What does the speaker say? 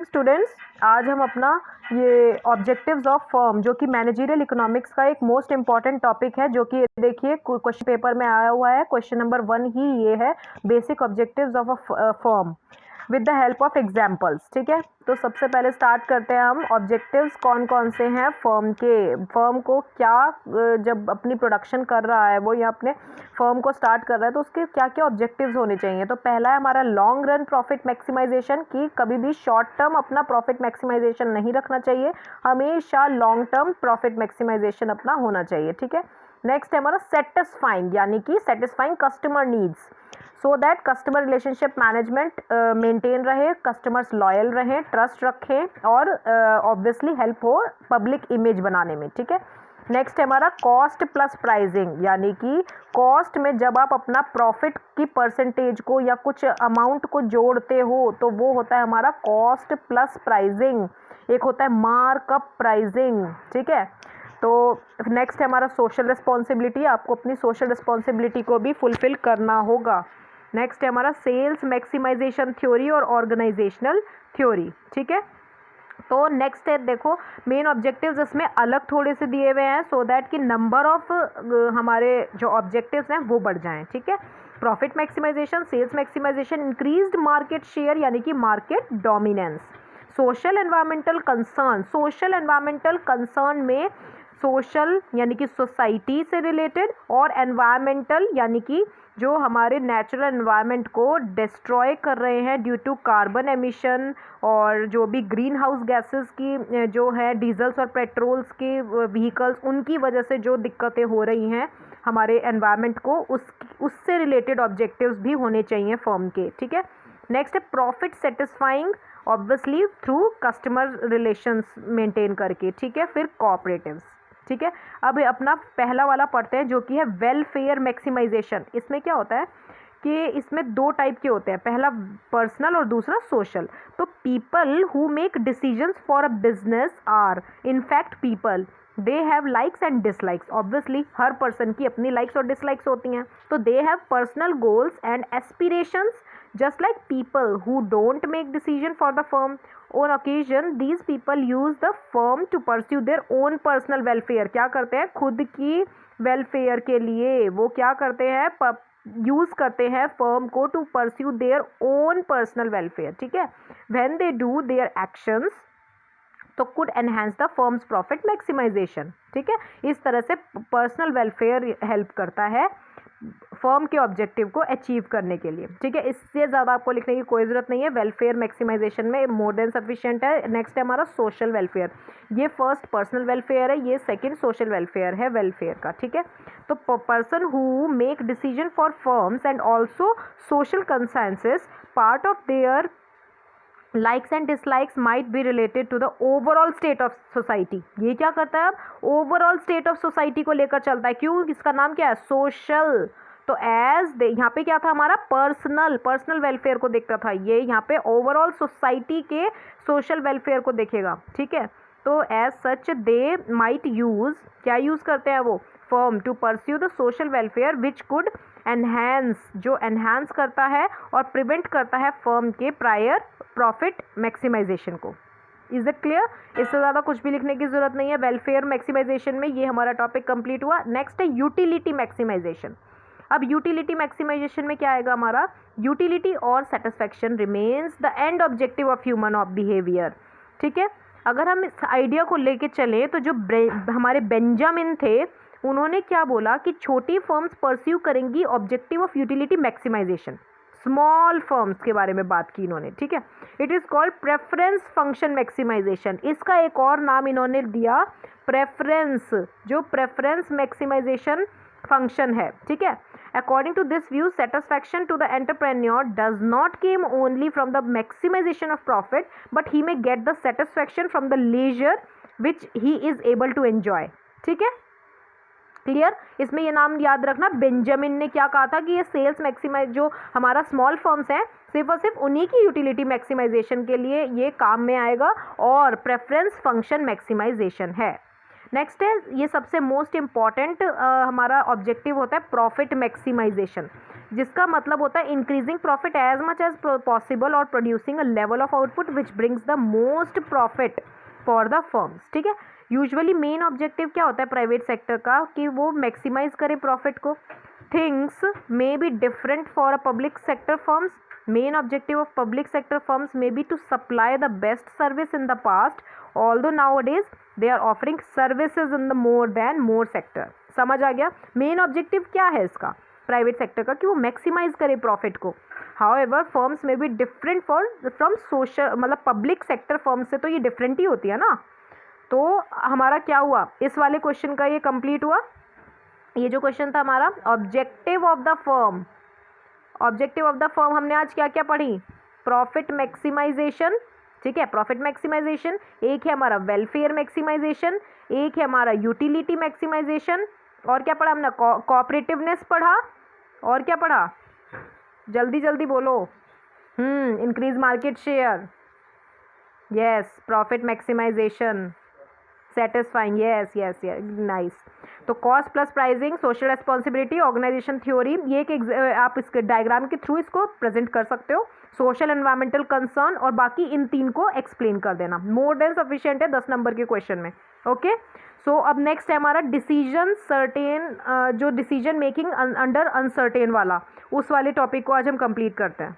Students, आज हम अपना ये ऑब्जेक्टिव्स ऑफ फर्म जो कि मैनेजरियल इकोनॉमिक्स का एक मोस्ट इंपॉर्टेंट टॉपिक है, जो कि देखिए क्वेश्चन पेपर में आया हुआ है। क्वेश्चन नंबर 1 ही ये है, basic objectives of a firm with the help of examples. ठीक है, तो सबसे पहले स्टार्ट करते हैं हम। ऑब्जेक्टिव्स कौन कौन से हैं फर्म के, फर्म को क्या जब अपनी प्रोडक्शन कर रहा है वो या अपने फर्म को स्टार्ट कर रहा है तो उसके क्या क्या ऑब्जेक्टिव्स होने चाहिए। तो पहला है हमारा लॉन्ग रन प्रॉफिट मैक्सिमाइजेशन, की कभी भी शॉर्ट टर्म अपना प्रॉफिट मैक्सिमाइजेशन नहीं रखना चाहिए, हमेशा लॉन्ग टर्म प्रॉफिट मैक्सिमाइजेशन अपना होना चाहिए। ठीक है, नेक्स्ट है हमारा सेटिस्फाइंग, यानी कि satisfying customer needs so that customer relationship management maintain रहे, कस्टमर्स लॉयल रहें, ट्रस्ट रखें और ऑब्वियसली हेल्प हो पब्लिक इमेज बनाने में। ठीक है, नेक्स्ट है हमारा कॉस्ट प्लस प्राइसिंग, यानी कि कॉस्ट में जब आप अपना प्रॉफिट की परसेंटेज को या कुछ अमाउंट को जोड़ते हो तो वो होता है हमारा कॉस्ट प्लस प्राइसिंग। एक होता है मार्कअप प्राइसिंग। ठीक है, तो नेक्स्ट है हमारा सोशल रिस्पॉन्सिबिलिटी, आपको अपनी सोशल रिस्पॉन्सिबिलिटी को भी फुलफिल करना होगा। नेक्स्ट है हमारा सेल्स मैक्सिमाइजेशन थ्योरी और ऑर्गेनाइजेशनल थ्योरी। ठीक है, तो नेक्स्ट है देखो मेन ऑब्जेक्टिव्स इसमें अलग थोड़े से दिए हुए हैं सो दैट कि नंबर ऑफ हमारे जो ऑब्जेक्टिव्स हैं वो बढ़ जाएं। ठीक है, profit maximisation, sales maximisation, increased market share यानी कि market dominance, social environmental concern, social environmental concern में सोशल यानी कि सोसाइटी से रिलेटेड और एनवायरमेंटल यानी कि जो हमारे नेचुरल एनवायरनमेंट को डिस्ट्रॉय कर रहे हैं ड्यू टू कार्बन एमिशन और जो भी ग्रीन हाउस गैसेस की जो है डीजल्स और पेट्रोल्स के व्हीकल्स, उनकी वजह से जो दिक्कतें हो रही हैं हमारे एनवायरनमेंट को, उससे रिलेटेड ऑब्जेक्टिव्स भी होने चाहिए फर्म के। ठीक है, नेक्स्ट है profit satisfying obviously through customer relations maintain करके। ठीक है, फिर कोऑपरेटिव्स। ठीक है, अब अपना पहला वाला पढ़ते हैं जो कि है वेलफेयर मैक्सिमाइजेशन। इसमें क्या होता है कि इसमें दो टाइप के होते हैं, पहला पर्सनल और दूसरा सोशल। तो people who make decisions for a business are in fact people, they have likes and dislikes. Obviously हर पर्सन की अपनी लाइक्स और डिसलाइक्स होती हैं, तो they have personal goals and aspirations just like people who don't make decision for the firm. On occasion these people use the firm to pursue their own personal welfare। क्या करते हैं, खुद की welfare के लिए वो क्या करते हैं, यूज करते हैं फर्म को to pursue their own personal welfare. ठीक है, when they do their actions तो could enhance the firm's profit maximization. ठीक है, इस तरह से पर्सनल वेलफेयर हेल्प करता है फर्म के ऑब्जेक्टिव को अचीव करने के लिए। ठीक है, इससे ज़्यादा आपको लिखने की कोई ज़रूरत नहीं है, वेलफेयर मैक्सिमाइजेशन में मोर देन सफिशिएंट है। नेक्स्ट है हमारा सोशल वेलफेयर, ये फर्स्ट पर्सनल वेलफेयर है, ये सेकंड सोशल वेलफेयर है वेलफेयर का। ठीक है, तो person who make decision for firms and also social consensus part of their likes and dislikes might be related to the overall state of society. ये क्या करता है, अब ओवरऑल स्टेट ऑफ सोसाइटी को लेकर चलता है। क्यों, इसका नाम क्या है, सोशल। तो एज यहाँ पे क्या था हमारा पर्सनल, पर्सनल वेलफेयर को देखता था, ये यहाँ पे ओवरऑल सोसाइटी के सोशल वेलफेयर को देखेगा। ठीक है, तो as such they might use, क्या यूज करते हैं वो firm to pursue the social welfare which could enhance, जो एनहेंस करता है और प्रिवेंट करता है फर्म के प्रायर प्रॉफिट मैक्सिमाइजेशन को। इज इट क्लियर, इससे ज़्यादा कुछ भी लिखने की जरूरत नहीं है वेलफेयर मैक्सिमाइजेशन में। ये हमारा टॉपिक कंप्लीट हुआ। नेक्स्ट है यूटिलिटी मैक्सिमाइजेशन। अब यूटिलिटी मैक्सिमाइजेशन में क्या आएगा हमारा, यूटिलिटी और satisfaction remains the end objective of human of behaviour. ठीक है, अगर हम इस आइडिया को लेके चलें तो जो हमारे बेंजामिन थे उन्होंने क्या बोला कि छोटी फर्म्स परस्यू करेंगी objective of utility maximisation, small firms के बारे में बात की इन्होंने। ठीक है, it is called preference function maximisation, इसका एक और नाम इन्होंने दिया प्रेफरेंस, जो प्रेफरेंस मैक्सिमाइजेशन फंक्शन है। ठीक है, according to this view satisfaction to the entrepreneur does not came only from the maximization of profit but he may get the satisfaction from the leisure which he is able to enjoy। ठीक है, clear, इसमें ये नाम याद रखना, Benjamin ने क्या कहा था कि ये सेल्स मैक्सिमाइज जो हमारा स्मॉल फर्म्स हैं सिर्फ और सिर्फ उन्हीं की यूटिलिटी मैक्सिमाइजेशन के लिए ये काम में आएगा और प्रेफरेंस फंक्शन मैक्सिमाइजेशन है। नेक्स्ट है, ये सबसे मोस्ट इम्पॉर्टेंट हमारा ऑब्जेक्टिव होता है प्रॉफिट मैक्सिमाइजेशन, जिसका मतलब होता है increasing profit as much as possible और producing a level of output which brings the most profit for the firms. ठीक है, यूजुअली मेन ऑब्जेक्टिव क्या होता है प्राइवेट सेक्टर का, कि वो मैक्सिमाइज करे प्रॉफिट को। Things may be different for a public sector firms. Main objective of public sector firms may be to supply the best service in the past, although nowadays they are offering services in the more sector। समझ आ गया main objective क्या है इसका private sector का, कि वो maximise करे profit को। हाउएवर फर्म्स में भी डिफरेंट फ्रॉम सोशल, मतलब पब्लिक सेक्टर फर्म से तो ये डिफरेंट ही होती है ना। तो हमारा क्या हुआ, इस वाले क्वेश्चन का ये कंप्लीट हुआ। ये जो क्वेश्चन था हमारा objective of the firm, objective of the firm हमने आज क्या क्या पढ़ी, प्रॉफिट मैक्सिमाइजेशन। ठीक है, प्रॉफिट मैक्सिमाइजेशन, एक है हमारा वेलफेयर मैक्सिमाइजेशन, एक है हमारा यूटिलिटी मैक्सिमाइजेशन, और क्या पढ़ा हमने, कोऑपरेटिवनेस पढ़ा, और क्या पढ़ा, जल्दी जल्दी बोलो। Increase market share, yes, profit maximization, satisficing, yes yes yes, nice. तो cost plus pricing, social responsibility, organization theory, ये एक आप इसके डायग्राम के थ्रू इसको प्रेजेंट कर सकते हो। सोशल एनवायरमेंटल कंसर्न, और बाकी इन तीन को एक्सप्लेन कर देना, मोर देन सफिशिएंट है 10 नंबर के क्वेश्चन में। ओके, सो अब नेक्स्ट है हमारा डिसीजन सर्टेन, जो डिसीजन मेकिंग अंडर अनसर्टेन वाला, उस वाले टॉपिक को आज हम कंप्लीट करते हैं।